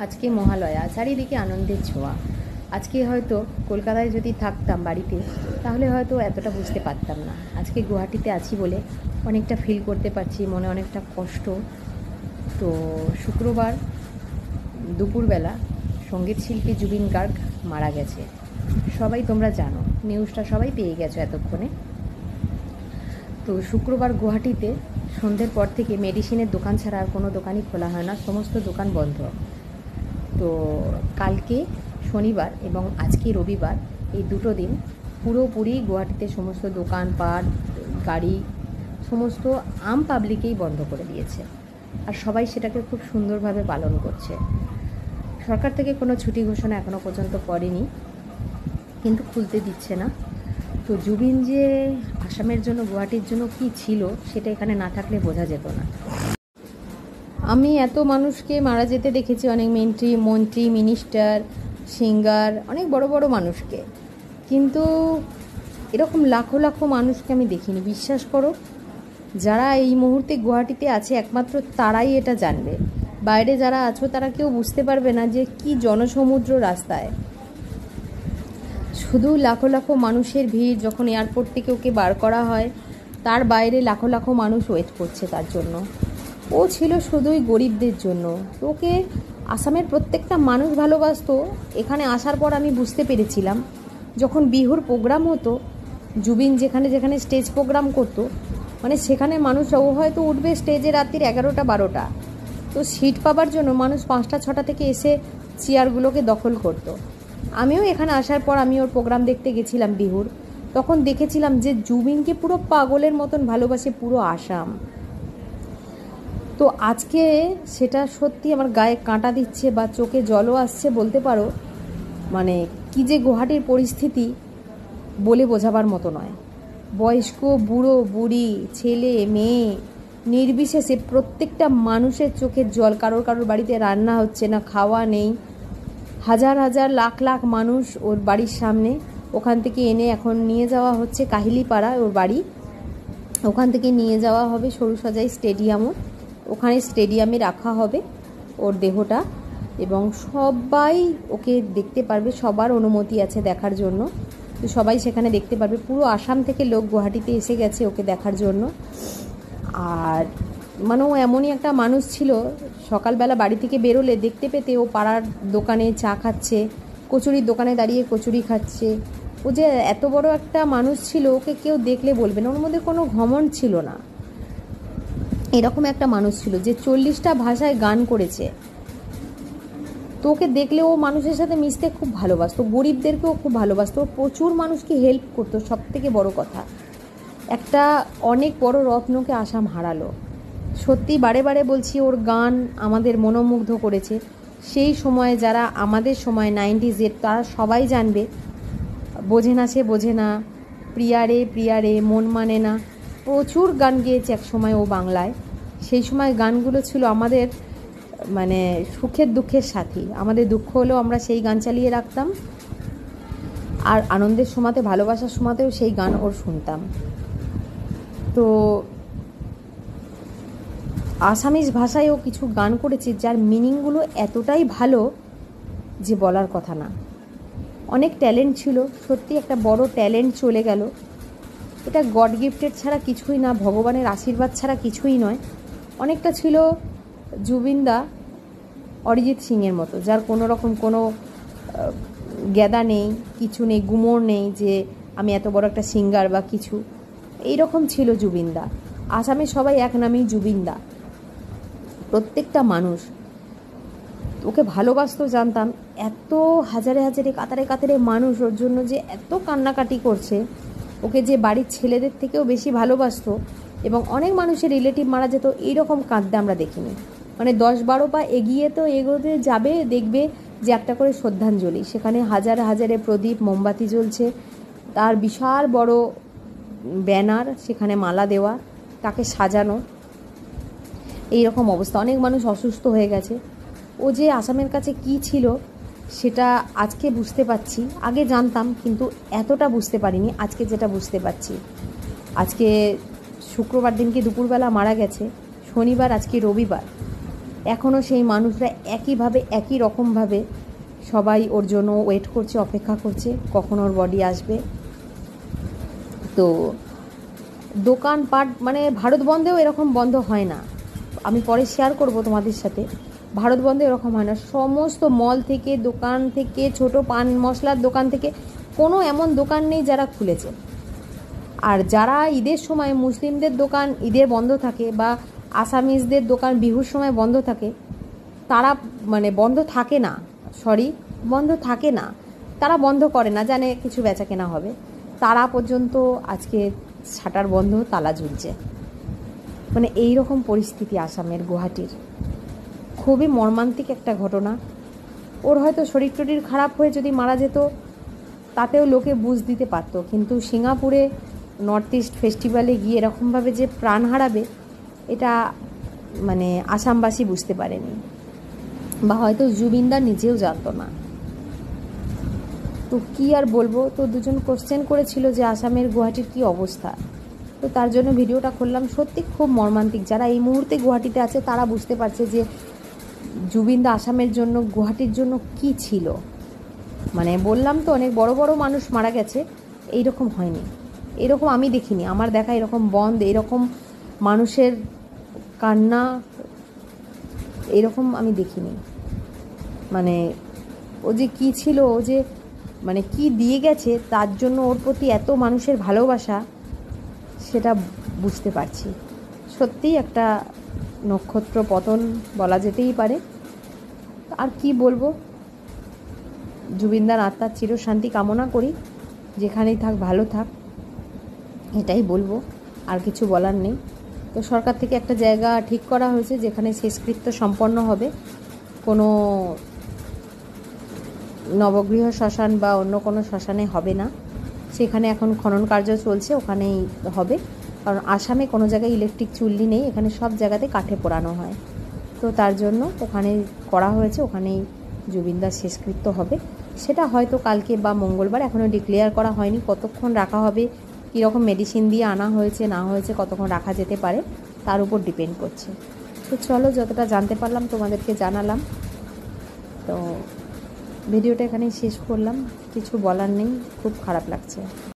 আজকে মহালয়া, চারিদিকে আনন্দের ছোঁয়া। আজকে হয়তো কলকাতায় যদি থাকতাম বাড়িতে, তাহলে হয়তো এতটা বুঝতে পারতাম না। আজকে গুয়াহাটিতে আছি বলে অনেকটা ফিল করতে পারছি, মনে অনেকটা কষ্ট। তো শুক্রবার দুপুরবেলা সঙ্গীত শিল্পী জুবিন গার্গ মারা গেছে। সবাই তোমরা জানো, নিউজটা সবাই পেয়ে গেছো এতক্ষণে। তো শুক্রবার গুয়াহাটিতে সন্ধ্যের পর থেকে মেডিসিনের দোকান ছাড়া আর কোনো দোকানই খোলা হয় না, সমস্ত দোকান বন্ধ। তো কালকে শনিবার এবং আজকে রবিবার, এই দুটো দিন পুরোপুরি গুয়াহাটিতে সমস্ত দোকানপাট, গাড়ি, সমস্ত আম পাবলিকেই বন্ধ করে দিয়েছে। আর সবাই সেটাকে খুব সুন্দরভাবে পালন করছে। সরকার থেকে কোনো ছুটি ঘোষণা এখনও পর্যন্ত করেনি, কিন্তু খুলতে দিচ্ছে না। তো জুবিন যে আসামের জন্য, গুয়াহাটির জন্য কী ছিল, সেটা এখানে না থাকলে বোঝা যেত না। আমি এত মানুষকে মারা যেতে দেখেছি, অনেক মন্ত্রী, মিনিস্টার, সিঙ্গার, অনেক বড় বড় মানুষকে, কিন্তু এরকম লাখো লাখো মানুষকে আমি দেখিনি। বিশ্বাস করো, যারা এই মুহূর্তে গুয়াহাটিতে আছে একমাত্র তারাই এটা জানবে। বাইরে যারা আছো তারা কেউ বুঝতে পারবে না যে কি জনসমুদ্র রাস্তায়। শুধু লাখো লাখো মানুষের ভিড়। যখন এয়ারপোর্ট থেকে ওকে বার করা হয়, তার বাইরে লাখো লাখো মানুষ ওয়েট করছে তার জন্য। ও ছিল শুধুই গরিবদের জন্য। ওকে আসামের প্রত্যেকটা মানুষ ভালোবাসতো। এখানে আসার পর আমি বুঝতে পেরেছিলাম, যখন বিহুর প্রোগ্রাম হতো, জুবিন যেখানে যেখানে স্টেজ প্রোগ্রাম করতো, মানে সেখানে মানুষ ও হয়তো উঠবে স্টেজে রাত্রির 11টা 12টা, তো সিট পাবার জন্য মানুষ 5টা 6টা থেকে এসে চেয়ারগুলোকে দখল করতো। আমিও এখানে আসার পর আমি ওর প্রোগ্রাম দেখতে গেছিলাম বিহুর, তখন দেখেছিলাম যে জুবিনকে পুরো পাগলের মতন ভালোবাসে পুরো আসাম। তো আজকে সেটা সত্যি আমার গায়ে কাঁটা দিচ্ছে বা চোখে জলও আসছে বলতে পারো। মানে কি যে গুয়াহাটির পরিস্থিতি বলে বোঝাবার মতো নয়। বয়স্ক, বুড়ো, বুড়ি, ছেলে, মেয়ে নির্বিশেষে প্রত্যেকটা মানুষের চোখের জল। কারোর বাড়িতে রান্না হচ্ছে না, খাওয়া নেই। হাজার হাজার লাখ লাখ মানুষ ওর বাড়ির সামনে। ওখান থেকে এনে এখন নিয়ে যাওয়া হচ্ছে কাহিলিপাড়া, ওর বাড়ি। ওখান থেকে নিয়ে যাওয়া হবে সরুসজাই স্টেডিয়ামও। ওখানে স্টেডিয়ামে রাখা হবে ওর দেহটা, এবং সবাই ওকে দেখতে পারবে। সবার অনুমতি আছে দেখার জন্য, তো সবাই সেখানে দেখতে পারবে। পুরো আসাম থেকে লোক গুয়াহাটিতে এসে গেছে ওকে দেখার জন্য। আর মানে ও এমনই একটা মানুষ ছিল, সকালবেলা বাড়ি থেকে বেরোলে দেখতে পেতে ও পাড়ার দোকানে চা খাচ্ছে, কচুরির দোকানে দাঁড়িয়ে কচুরি খাচ্ছে। ও যে এত বড় একটা মানুষ ছিল, ওকে কেউ দেখলে বলবে না। ওর মধ্যে কোনো ঘমণ্ড ছিল না। এরকম একটা মানুষ ছিল যে 40টা ভাষায় গান করেছে। তো ওকে দেখলে ও মানুষের সাথে মিশতে খুব ভালোবাসতো, গরিবদেরকেও খুব ভালোবাসতো। প্রচুর মানুষকে হেল্প করতো। সব থেকে বড় কথা, একটা অনেক বড় রত্নকে আসাম হারালো। সত্যি বারে বারে বলছি, ওর গান আমাদের মনোমুগ্ধ করেছে। সেই সময়ে যারা আমাদের সময় 90s, তারা সবাই জানবে। বোঝে না সে বোঝে না, প্রিয়া রে, মন মানে না, প্রচুর গান গেয়েছে এক সময় ও বাংলায়। সেই সময় গানগুলো ছিল আমাদের মানে সুখের দুঃখের সাথী। আমাদের দুঃখ হলেও আমরা সেই গান চালিয়ে রাখতাম, আর আনন্দের সময়তে, ভালোবাসার সময়তেও সেই গান ওর শুনতাম। তো আসামিজ ভাষায় ও কিছু গান করেছে যার মিনিংগুলো এতটাই ভালো যে বলার কথা না। অনেক ট্যালেন্ট ছিল, সত্যি একটা বড় ট্যালেন্ট চলে গেল। এটা গড গিফটেড ছাড়া কিছুই না, ভগবানের আশীর্বাদ ছাড়া কিছুই নয়। অনেকটা ছিল জুবিনদা অরিজিৎ সিংয়ের মতো, যার কোনো রকম কোনো গ্যাদা নেই, কিছু নেই, গুমর নেই যে আমি এত বড় একটা সিঙ্গার বা কিছু। এইরকম ছিল জুবিনদা। আসামে সবাই এক নামেই জুবিনদা। প্রত্যেকটা মানুষ ওকে ভালোবাসতো, জানতাম। এত হাজারে হাজারে কাতারে কাতারে মানুষ ওর জন্য যে এত কান্নাকাটি করছে, ওকে যে বাড়ির ছেলেদের থেকেও বেশি ভালোবাসতো। এবং অনেক মানুষের রিলেটিভ মারা যেত, এইরকম কাঁদতে আমরা দেখিনি। মানে 10-12 পা এগিয়ে তো এগোতে যাবে, দেখবে যে একটা করে শ্রদ্ধাঞ্জলি, সেখানে হাজার হাজারে প্রদীপ মোমবাতি জ্বলছে, তার বিশাল বড় ব্যানার, সেখানে মালা দেওয়া, তাকে সাজানো। এইরকম অবস্থা। অনেক মানুষ অসুস্থ হয়ে গেছে। ও যে আসামের কাছে কি ছিল সেটা আজকে বুঝতে পারছি। আগে জানতাম, কিন্তু এতটা বুঝতে পারিনি। আজকে যেটা বুঝতে পারছি, আজকে শুক্রবার দিনকে দুপুরবেলা মারা গেছে, শনিবার, আজকে রবিবার। এখনও সেই মানুষরা একইভাবে একই রকমভাবে সবাই ওর জন্য ওয়েট করছে, অপেক্ষা করছে কখন ওর বডি আসবে। তো দোকানপাট মানে ভারত বন্ধেও এরকম বন্ধ হয় না, আমি পরে শেয়ার করব তোমাদের সাথে। ভারত বন্ধে এরকম হয় না, সমস্ত মল থেকে, দোকান থেকে, ছোট পান মশলার দোকান থেকে কোনো এমন দোকান নেই যারা খুলেছে। আর যারা ঈদের সময় মুসলিমদের দোকান ঈদে বন্ধ থাকে বা আসামিজদের দোকান বিহুর সময় বন্ধ থাকে, তারা মানে বন্ধ থাকে না, বন্ধ থাকে না, তারা বন্ধ করে না, জানে কিছু বেচা কেনা হবে, তারা পর্যন্ত আজকে শাটার বন্ধ, তালা ঝুলছে। মানে এই রকম পরিস্থিতি আসামের গুয়াহাটির। খুবই মর্মান্তিক একটা ঘটনা। ওর হয়তো শরীর টরীর খারাপ হয়ে যদি মারা যেত তাতেও লোকে বুঝ দিতে পারত, কিন্তু সিঙ্গাপুরে নর্থ ইস্ট ফেস্টিভ্যালে গিয়ে এরকমভাবে যে প্রাণ হারাবে এটা মানে আসামবাসী বুঝতে পারেনি, বা হয়তো জুবিনদা নিজেও জানতো না। তো কী আর বলবো, তো দুজন কোশ্চেন করেছিল যে আসামের গুয়াহাটির কী অবস্থা, তো তার জন্য ভিডিওটা করলাম। সত্যি খুব মর্মান্তিক। যারা এই মুহূর্তে গুয়াহাটিতে আছে তারা বুঝতে পারছে যে জুবিনদা আসামের জন্য, গুয়াহাটির জন্য কি ছিল। মানে বললাম তো অনেক বড় বড় মানুষ মারা গেছে, এইরকম হয়নি, এরকম আমি দেখিনি, আমার দেখা এরকম বন্ধ, এরকম মানুষের কান্না এরকম আমি দেখিনি। মানে ও যে কী ছিল, ও যে মানে কি দিয়ে গেছে, তার জন্য ওর প্রতি এত মানুষের ভালোবাসা, সেটা বুঝতে পারছি। সত্যিই একটা নক্ষত্র পতন বলা যেতেই পারে। আর কি বলবো, জুবিনদার আত্মার চিরশান্তি কামনা করি, যেখানেই থাক ভালো থাক, এটাই বলবো, আর কিছু বলার নেই। তো সরকার থেকে একটা জায়গা ঠিক করা হয়েছে যেখানে শেষকৃত্য সম্পন্ন হবে, কোনো নবগৃহ শ্মশান বা অন্য কোনো শ্মশানে হবে না, সেখানে এখন খনন কার্য চলছে, ওখানেই হবে। কারণ আসামে কোনো জায়গায় ইলেকট্রিক চুল্লি নেই, এখানে সব জায়গাতে কাঠে পোড়ানো হয়। তো তার জন্য ওখানে করা হয়েছে, ওখানেই জুবিনদার শেষকৃত্য হবে। সেটা হয়তো কালকে বা মঙ্গলবার, এখনও ডিক্লেয়ার করা হয়নি কতক্ষণ রাখা হবে, কীরকম মেডিসিন দিয়ে আনা হয়েছে না হয়েছে, কতক্ষণ রাখা যেতে পারে তার উপর ডিপেন্ড করছে। তো চলো, যতটা জানতে পারলাম তোমাদেরকে জানালাম। তো ভিডিওটা এখানেই শেষ করলাম, কিছু বলার নেই, খুব খারাপ লাগছে।